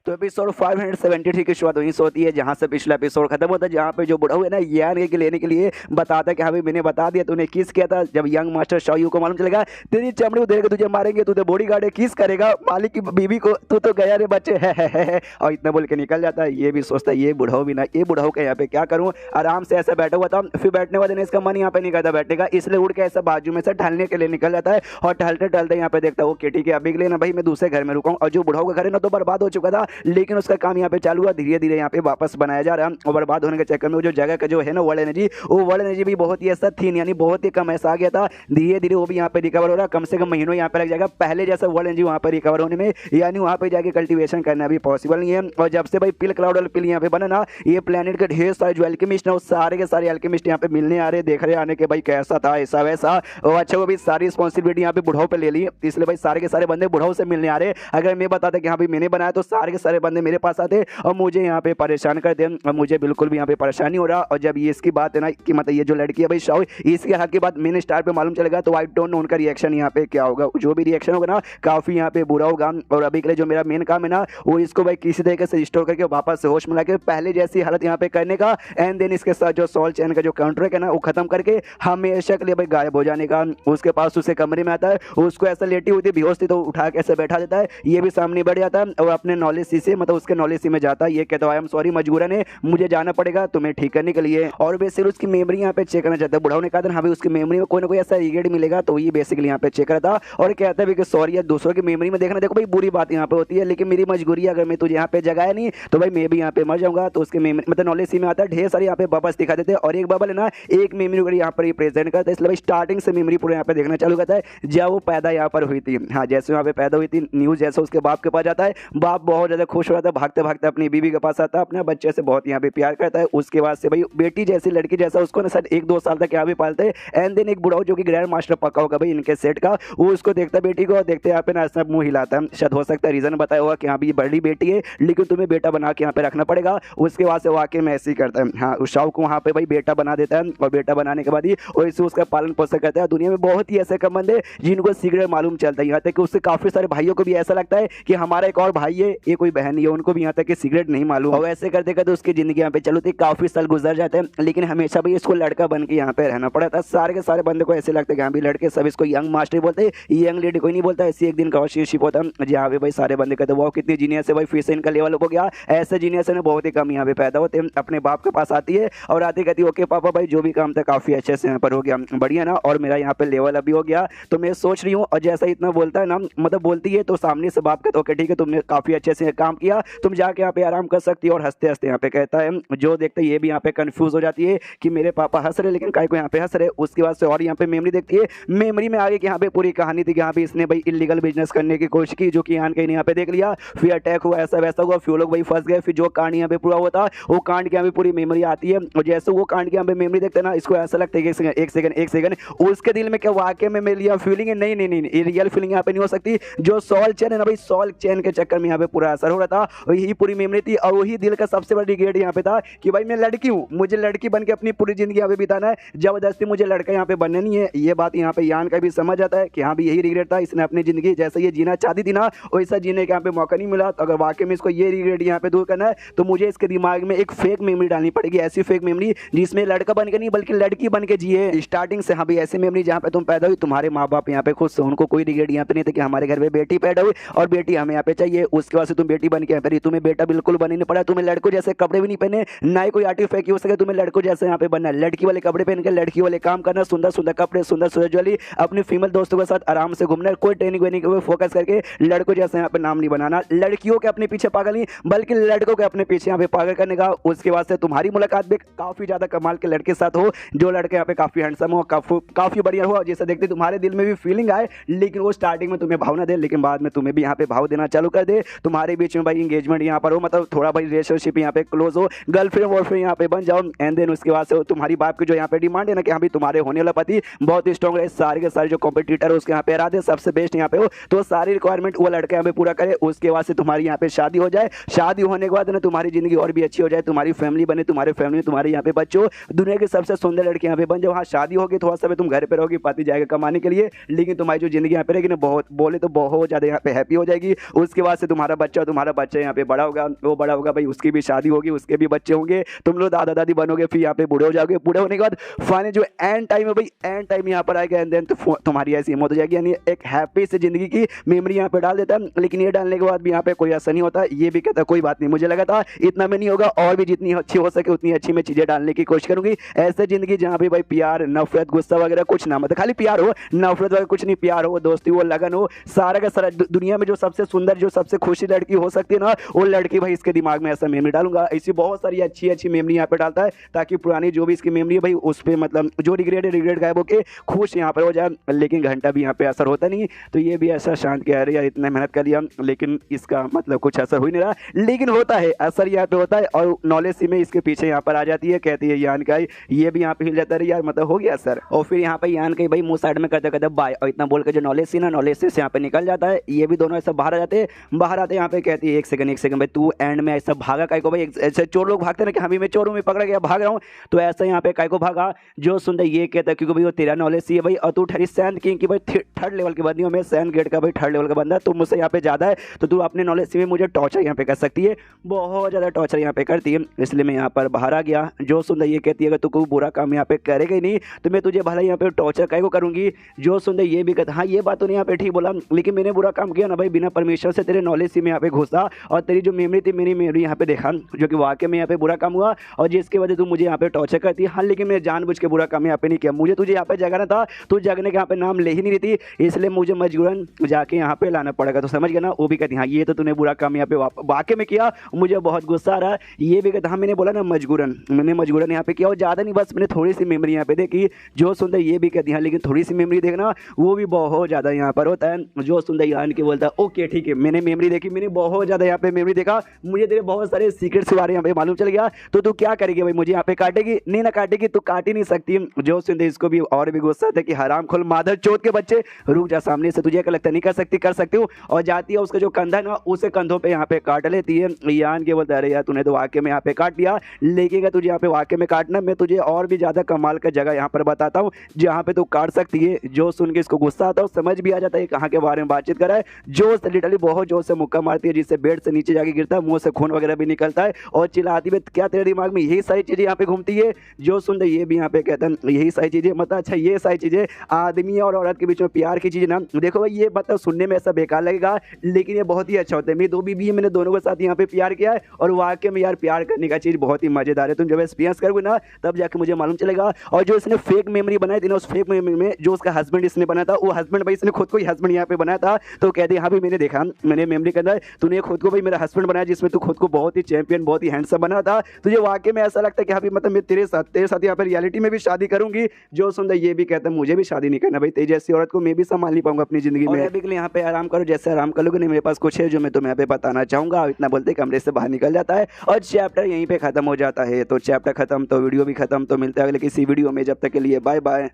तो एपिसोड 573 की शुरुआत वहीं से होती है जहां से पिछला एपिसोड खत्म होता है, जहां पे जो बुढ़ा हुआ है ना यान के लेने के लिए बताता है कि हाँ भाई मैंने बता दिया तूने किस किया था। जब यंग मास्टर शाओयू को मालूम चलेगा तेरी चमड़ी उधेड़ के तुझे मारेंगे, तू तो बॉडी गार्ड है, किस करेगा मालिक की बीवी को, तू तो गया रे बच्चे है। और इतना बोल के निकल जाता है। ये भी सोचता है ये बुढ़ाऊ भी ना, ये बुढ़ाऊ के यहाँ पे क्या करूँ, आराम से ऐसा बैठा हुआ था। फिर बैठने वाले ने इसका मन यहाँ पे नहीं करता बैठने का, इसलिए उड़ के ऐसा बाजू में से टहलने के लिए निकल जाता है। और टहलते टहलते यहाँ पे देखता है वो केटी के अभी के लिए ना भाई मैं दूसरे घर में रुका हूँ। और जो बुढ़ाऊ का घर है ना तो बर्बाद हो चुका था, लेकिन उसका काम यहाँ पे चालू हुआ, धीरे धीरे यहाँ पे वापस बनाया जा रहा है। और बर्बाद होने के चक्कर में जो जगह का जो है ना वर्ल्ड एनर्जी, वो वर्ल्ड एनर्जी भी बहुत ही ऐसा थी, यानी बहुत ही कम ऐसा आ गया था। धीरे धीरे वो भी यहाँ पे रिकवर हो रहा है, कम से कम महीनों यहाँ पे लग जाएगा पहले जैसा वर्ल्ड एनर्जी वहाँ पे रिकवर होने में, यानी वहाँ पे जाके कल्टीवेशन करना भी पॉसिबल नहीं है। और जब से भाई पिल क्लाउड और पिल यहाँ पे बना ना, ये प्लेनेट के ढेर सारे जो एल्केमिस्ट ना, वो सारे के सारे एल्केमिस्ट यहाँ पे मिलने आ रहे, देख रहे आने के भाई कैसा था ऐसा वैसा। और अच्छा वो भी सारी रिस्पॉन्सिबिलिटी यहाँ पे बुढ़ाऊ पे ले ली, इसलिए भाई सारे के सारे बंदे बुढ़ाऊ से मिलने आ रहे। अगर मैं बताता कि हाँ भाई मैंने बनाया तो सारे के सारे बंदे मेरे पास आते और मुझे यहाँ पे परेशान करते हैं, और मुझे बिल्कुल भी यहाँ पे परेशानी हो रहा। और जब ये इसकी बात है ना कि मतलब ये जो लड़की है भाई शाओ, इसके हक की बात मैंने स्टार पे मालूम चलेगा तो आई डोंट नो उनका रिएक्शन यहाँ पे क्या होगा। जो भी रिएक्शन होगा ना काफी यहाँ पे बुरा होगा। और अभी के लिए जो मेरा मेन काम है ना वो इसको भाई किसी तरीके से रिस्टोर करके वापस से होश मिला के पहले जैसी हालत यहाँ पे करने का, एंड देन इसके साथ जो सोल चैन का जो कॉन्ट्रैक्ट है ना वो खत्म करके हमेशा के लिए भाई गायब हो जाने का। उसके पास उसे कमरे में आता है, उसको ऐसा लेटी हुई थी बेहोश थी तो उठा के ऐसे बैठा देता है, ये भी सामने बढ़ जाता है और अपने नॉलेज से मतलब उसके नॉलेज सी में जाता है। ये कहता है आई एम सॉरी मजबूरन है मुझे जाना पड़ेगा तुम्हें ठीक करने के लिए। और बेसिकली उसकी मेमोरी यहाँ पे चेक करना चाहता है। बुढ़ाऊ ने कहा था हाँ भाई उसकी मेमोरी में कोई ना कोई ऐसा रिगेट मिलेगा, तो ये बेसिकली यहाँ पे चेक करता और कहता है कि सॉरी यार दूसरों की मेमोरी में देखना देखो भाई बुरी बात यहाँ पे होती है, लेकिन मेरी मजबूरी है अगर मैं तुझे यहाँ पे जगाया नहीं तो भाई मैं भी यहाँ पे मर जाऊंगा। तो उसके मेमोरी मतलब नॉलेज सी में आता है, ढेर सारे यहाँ पे बबल्स दिखा देते हैं और एक बबल है ना एक मेमोरी को यहाँ पर रिप्रेजेंट करता है, इसलिए भाई स्टार्टिंग से मेमोरी पूरा यहाँ पे देखना चालू करता है जब वो पैदा यहाँ पर हुई थी। हाँ जैसे वहाँ पे पैदा हुई थी न्यूज जैसे उसके बाप के पास जाता है, बाप बहुत ज्यादा खुश हो रहा था, भागते भागते अपनी बीवी के पास आता है, अपने बच्चे से बहुत यहाँ पे प्यार करता है। उसके बाद से भाई बेटी जैसी लड़की जैसा उसको ना शायद 1-2 साल तक यहाँ भी पालते हैं। एंड देन एक बुढ़ाऊ जो कि ग्रैंड मास्टर पक्का होगा भाई इनके सेट का, वो उसको देखता है बेटी को, देखते यहाँ पे ना ऐसा मुंह हिलाता है। शायद हो सकता है रीजन बताया होगा कि हाँ भी बड़ी बेटी है लेकिन तुम्हें बेटा बना के यहाँ पे रखना पड़ेगा। उसके बाद से वाकई में ऐसे ही करता है। हाँ उस शाओ को वहाँ पे भाई बेटा बना देता है और बेटा बनाने के बाद ही वैसे उसका पालन पोषण करता है। दुनिया में बहुत ही ऐसे कम बंदे जिनको सीक्रेट मालूम चलता है, यहाँ तक कि उससे काफी सारे भाइयों को भी ऐसा लगता है कि हमारा एक और भाई है ये कोई बहन है, उनको भी यहाँ तक कि सीक्रेट नहीं मालूम। और ऐसे करते करते उसकी जिंदगी यहाँ पे चलती काफी साल गुजर जाते हैं, लेकिन हमेशा भाई इसको लड़का बन के यहाँ पे रहना पड़ा था। सारे के सारे बंदे को ऐसे लगता है कि हाँ भी लड़के सब इसको यंग मास्टर बोलते हैं, यंग लेडी कोई नहीं बोलता। ऐसी एक दिन का शिप होता है जहाँ पे भाई सारे बंदे कहते वो कितनी जीनियस है भाई, फिर से इनका लेवल हो गया। ऐसे जीनियस है बहुत ही कम यहाँ पे पैदा होते हैं। अपने बाप के पास आती है और आती कहती ओके पापा भाई जो भी काम था काफी अच्छे से यहाँ पर हो गया, बढ़िया ना, और मेरा यहाँ पे लेवल अभी हो गया तो मैं सोच रही हूँ। और जैसा इतना बोलता है ना मतलब बोलती है तो सामने से बाप कहता ओके ठीक है तुमने काफी अच्छे से काम किया, तुम जाके यहाँ पे आराम कर सकती हो। और हंसते हंसते यहाँ पे कहता है, जो देखते ये भी यहाँ पे कंफ्यूज हो जाती है कि मेरे पापा हंस रहे लेकिन काय को यहाँ पे हंस रहे। उसके बाद से और यहाँ पे मेमोरी देखती है, मेमोरी में आगे कि यहाँ पे पूरी कहानी थी कि यहाँ पे इसने भाई इलीगल बिजनेस करने की कोशिश की जो कि यान कहीं यहाँ पे देख लिया, फिर अटैक हुआ ऐसा वैसा हुआ, फिर लोग भाई फंस गए। फिर जो कांड यहाँ पे पूरा हुआ था वो कांड की यहाँ पे पूरी मेमोरी आती है और जैसे वो कांड की यहाँ पे मेमोरी देखते हैं ना इसको ऐसा लगता है कि एक सेकंड उसके दिल में क्या वाकई में मेरी यहाँ फीलिंग है, नहीं नहीं नहीं रियल फीलिंग यहाँ पे नहीं हो सकती। जो सॉल चैन है ना भाई सॉल चैन के चक्कर में यहाँ पे पूरा असर हो रहा था और यही पूरी मेमोरी थी। और वही दिल का सबसे बड़ा रिग्रेट यहाँ पे था कि भाई मैं लड़की हूँ, मुझे लड़की बन के अपनी पूरी जिंदगी यहाँ पे बिताना है, जबरदस्ती मुझे लड़का यहाँ पे बनना नहीं है। ये बात यहाँ पे यान का भी समझ आता है कि हाँ भी यही रिग्रेट था, इसने अपनी जिंदगी जैसे ये जीना चाहती थी ना वैसा जीने का यहाँ पे मौका नहीं मिला। तो अगर वाकई में इसको ये रिग्रेट यहाँ पे दूर करना है तो मुझे इसके दिमाग में एक फेक मेमोरी डालनी पड़ेगी, ऐसी फेक मेमोरी जिसमें लड़का बन के नहीं बल्कि लड़की बन के जिए स्टार्टिंग से। हाँ भाई ऐसी मेमोरी जहाँ पे तुम पैदा हुई, तुम्हारे माँ बाप यहाँ पे खुश, उनको कोई रिग्रेट यहाँ पे नहीं था कि हमारे घर में बेटी पैदा हुई और बेटी हमें यहाँ पे चाहिए। उसके बाद से तुम बेटी बन के यहाँ पे, तुम्हें बेटा बिल्कुल बनने नहीं पड़ा, तुम्हें लड़कों जैसे कपड़े भी नहीं पहने, ना ही कोई आर्टिफैक्ट हो सके, तुम्हें लड़कों जैसे यहाँ पे बनना है, लड़की वाले कपड़े पहन के लड़की वाले काम करना, सुंदर सुंदर कपड़े, सुंदर सुंदर ज्वेलरी, अपने फीमेल दोस्तों के साथ आराम से घूमना, कोई ट्रेनिंग वेनिंग के फोकस करके लड़कों जैसे यहाँ पे नाम नहीं बनाना, लड़कियों के अपने पीछे पागल नहीं बल्कि लड़कों के अपने पीछे यहाँ पे पागल करने का। उसके बाद से तुम्हारी मुलाकात भी काफी ज्यादा कमाल के लड़के साथ हो, जो लड़के यहाँ पे काफी हैंडसम हो, काफी बढ़िया हो, जैसे देखते तुम्हारे दिल में भी फीलिंग आए, लेकिन वो स्टार्टिंग में तुम्हें भाव ना दे लेकिन बाद में तुम्हें भी यहाँ पे भाव देना चालू कर दे। तुम्हारे बीच में भाई एंगेजमेंट यहाँ पर हो, मतलब थोड़ा भाई रिलेशनशिप यहाँ पे क्लोज हो, गर्लफ्रेंड बॉयफ्रेंड यहाँ पे बन जाओ। एंड देन उसके बाद से तुम्हारी बाप की जो यहाँ पे डिमांड है ना कि हाँ भी तुम्हारे होने वाला पति बहुत ही स्ट्रॉन्ग है, सारे के सारे जो कॉम्पिटिटर है उसके यहाँ पे इरादे सबसे बेस्ट यहाँ पे हो, तो सारी रिक्वायरमेंट वो लड़का यहाँ पे पूरा करे। उसके बाद से तुम्हारी यहाँ पे शादी हो जाए, शादी होने के बाद ना तुम्हारी जिंदगी और भी अच्छी हो जाए, तुम्हारी फैमिली बने, तुम्हारे फैमिली में तुम्हारे यहाँ पे बच्चों, दुनिया की सबसे सुंदर लड़की यहाँ पे बन जाओ। हाँ शादी होगी थोड़ा सा तुम घर पे रहोगी, पति जाएगा कमाने के लिए, लेकिन तुम्हारी जो जिंदगी यहाँ पे रहेगी ना बहुत बोले तो बहुत ज्यादा यहाँ पे हैप्पी हो जाएगी। उसके बाद से तुम्हारा बच्चा तुम्हारा बच्चा यहाँ पे बड़ा होगा, वो बड़ा होगा भाई, उसकी भी शादी होगी, उसके भी बच्चे होंगे, तुम लोग दादा दादी बनोगे, फिर यहाँ पे बूढ़े हो जाओगे, बूढ़े होने के बाद फाइनल जो एंड टाइम है भाई, एंड टाइम यहाँ पर आएगा, एंड देन तो तुम्हारी ऐसी मौत हो जाएगी। यानी एक हैप्पी से जिंदगी की मेमोरी यहाँ पे डाल देता है, लेकिन ये डालने के बाद भी यहाँ पे कोई असर नहीं होता। ये भी कहता कोई बात नहीं, मुझे लगा था इतना में नहीं होगा, और भी जितनी अच्छी हो सके उतनी अच्छी मैं चीजें डालने की कोशिश करूंगी। ऐसे जिंदगी जहाँ पे भाई प्यार नफरत गुस्सा वगैरह कुछ ना, मतलब खाली प्यार हो, नफरत वगैरह कुछ नहीं, प्यार हो, दोस्ती हो, लगन हो, सारा का सारा। दुनिया में जो सबसे सुंदर, जो सबसे खुशी लड़की हो सकती है ना, वो लड़की भाई इसके दिमाग में ऐसा मेमोरी डालूंगा। ऐसी बहुत सारी अच्छी अच्छी मेमोरी यहाँ पे डालता है, ताकि पुरानी जो भी इसकी मेमोरी है भाई उस पर मतलब जो रिग्रेट गायब होके खुश यहाँ पर हो जाए। लेकिन घंटा भी यहाँ पे असर होता नहीं, तो ये भी ऐसा शांत कह रहे यार इतना मेहनत कर लिया, लेकिन इसका मतलब कुछ असर हो ही नहीं रहा। लेकिन होता है असर यहाँ पे होता है, और नॉलेज सी में इसके पीछे यहाँ पर आ जाती है, कहती है यान का ये भी यहाँ पे हिल जाता है यार, मतलब हो गया असर। और फिर यहाँ पे यान का भाई मुंह साइड में करते करते बाय, और इतना बोल के जो नॉलेज सी ना, नॉलेज से यहाँ पे निकल जाता है। ये भी दोनों ऐसा बाहर आ जाते हैं, बाहर आते यहाँ पे कहती है एक सेकंड भाई तू एंड में ऐसा भागा काय को भाई, ऐसे चोर लोग भागते ना कि हमें मैं चोर हूँ, मैं पकड़ा गया भाग रहा हूँ, तो ऐसा यहाँ पे काय को भागा। जो सुनते ये कहता है क्योंकि भाई वो तेरा नॉलेज सी है भाई, और तू ठहरी सैन किंग की भाई थर्ड लेवल की बंदी हो, मैं सैन गेट का भाई थर्ड लेवल का बंदा, तुम मुझसे यहाँ पे ज़्यादा है, तो तू अपने नॉलेज सी में मुझे टॉर्चर यहाँ पे कर सकती है, बहुत ज़्यादा टॉर्चर यहाँ पे करती है, इसलिए मैं यहाँ पर बाहर आ गया। जो सुंदर ये कहती है अगर तू कोई बुरा काम यहाँ पे करेगा ही नहीं तो मैं तुझे भला यहाँ पे टॉर्चर काय को करूँगी। जो सुंदर ये भी कहता हाँ ये बात तो नहीं यहाँ पे ठीक बोला, लेकिन मैंने बुरा काम किया ना भाई, बिना परमिशन से तेरे नॉलेज सी में यहाँ पे घुसा, और तेरी जो मेमोरी थी मेरी मेमोरी यहाँ पे देखा, जो कि वाकई में यहाँ पे बुरा काम हुआ, और जिसकी वजह तू मुझे यहाँ पे टॉर्चर करती है। हाँ लेकिन मैं जानबूझ के बुरा काम यहाँ पे नहीं किया, मुझे तुझे यहाँ पे जगाना था, तू जगने के यहाँ पे नाम ले ही नहीं रही थी, इसलिए मुझे मजबूरन जाके यहाँ पे लाना पड़ेगा, तो समझ गया ना। वो भी कहती हाँ ये तो तूने बुरा काम यहाँ पे वाकई में किया, मुझे बहुत गुस्सा आ रहा है। ये भी कहता हाँ मैंने बोला ना मजबूरन, मैंने मजबूरन यहाँ पे किया, और ज़्यादा नहीं बस मैंने थोड़ी सी मेमोरी यहाँ पे देखी। जो सुंदर ये भी कहती हाँ लेकिन थोड़ी सी मेमोरी देखना, वो भी बहुत ज़्यादा यहाँ पर होता है। जो सुंदर यान के बोलता है ओके ठीक है मैंने मेमोरी देखी, मैंने बहुत ज़्यादा यहाँ पे मेमोरी देखा, मुझे तेरे बहुत सारे सीक्रेट्स के बारे में यहाँ पे मालूम चल गया, तो तू क्या करेगी भाई, मुझे यहाँ पे काटेगी? नहीं ना काटेगी, तू काट ही नहीं सकती। जो सुंदर इसको भी और भी गुस्सा था कि हराम खोल मादर चोट के बच्चे, रुक जा, सामने से तुझे क्या लगता है नहीं कर सकती? कर सकती हूँ। और जाती है उसका जो कंधा है ना, उसे कंधों पे यहाँ पे काट लेती है। यान के बोलता है अरे यार तूने तो वाकई में यहाँ पे काट दिया, लेकिन तुझे यहाँ पे वाकई में काटना, मैं तुझे और भी ज्यादा कमाल का जगह यहाँ पर बताता हूँ जहाँ पे तू काट सकती है। जो सुन के इसको गुस्सा आता है, समझ भी आ जाता है कहाँ के बारे में बातचीत कर रहा है। जो लिटरली बहुत जोर से मुक्का मारती है, जिससे बेड से नीचे जाके गिरता है, मुंह से खून वगैरह भी निकलता है, और चिल्लाती है क्या तेरे दिमाग में यही सारी चीजें यहाँ पे घूमती है? जो सुन ये भी यहाँ पे कहता है यही सारी चीजें, मतलब अच्छा ये सारी चीजें आदमी और औरत के बीच में प्यार की चीजें ना, देखो भाई ये मतलब सुनने में ऐसा बेकार लगेगा, लेकिन ये बहुत ही अच्छा होता है। मेरी दो बीबी है, मैंने दोनों के साथ यहाँ पे प्यार किया है, और वाकई में यार प्यार करने का चीज बहुत ही मजेदार है। तुम जब एक्सपीरियंस करोगे ना तब जाके मुझे मालूम चलेगा। और जो इसने फेक मेमोरी बनाई थी ना, उस फेक मेमोरी में जो उसका हस्बैंड इसने बनाया था, वो हस्बैंड भाई इसने खुद को ही हस्बैंड यहाँ पे बनाया था, तो कहते हाँ भाई मैंने देखा, मैंने मेमोरी के अंदर तूने खुद को भाई मेरा हस्बैंड बनाया, जिसमें तू खुद को बहुत ही चैंपियन बहुत ही हैंडसम बना था। तुझे वाकई में ऐसा लगता है कि हाँ भाई मतलब मैं तेरे साथ यहाँ पर रियलिटी में भी शादी करूंगी। जो सुंदर ये भी कहता है मुझे भी शादी नहीं करना भाई, तेरी जैसी औरत को मैं भी संभाल नहीं पाऊंगा अपनी जिंदगी में। अभी के लिए यहाँ पे आराम करो, जैसे आराम कर लोगे, नहीं मेरे पास कुछ है जो मैं तुम्हें यहाँ पे बताना चाहूंगा। इतना बोलते कमरे से बाहर निकल जाता है, और चैप्टर यहीं पे खत्म हो जाता है। तो चैप्टर खत्म तो वीडियो भी खत्म, तो मिलता है अगले किसी वीडियो में, जब तक के लिए बाय बाय।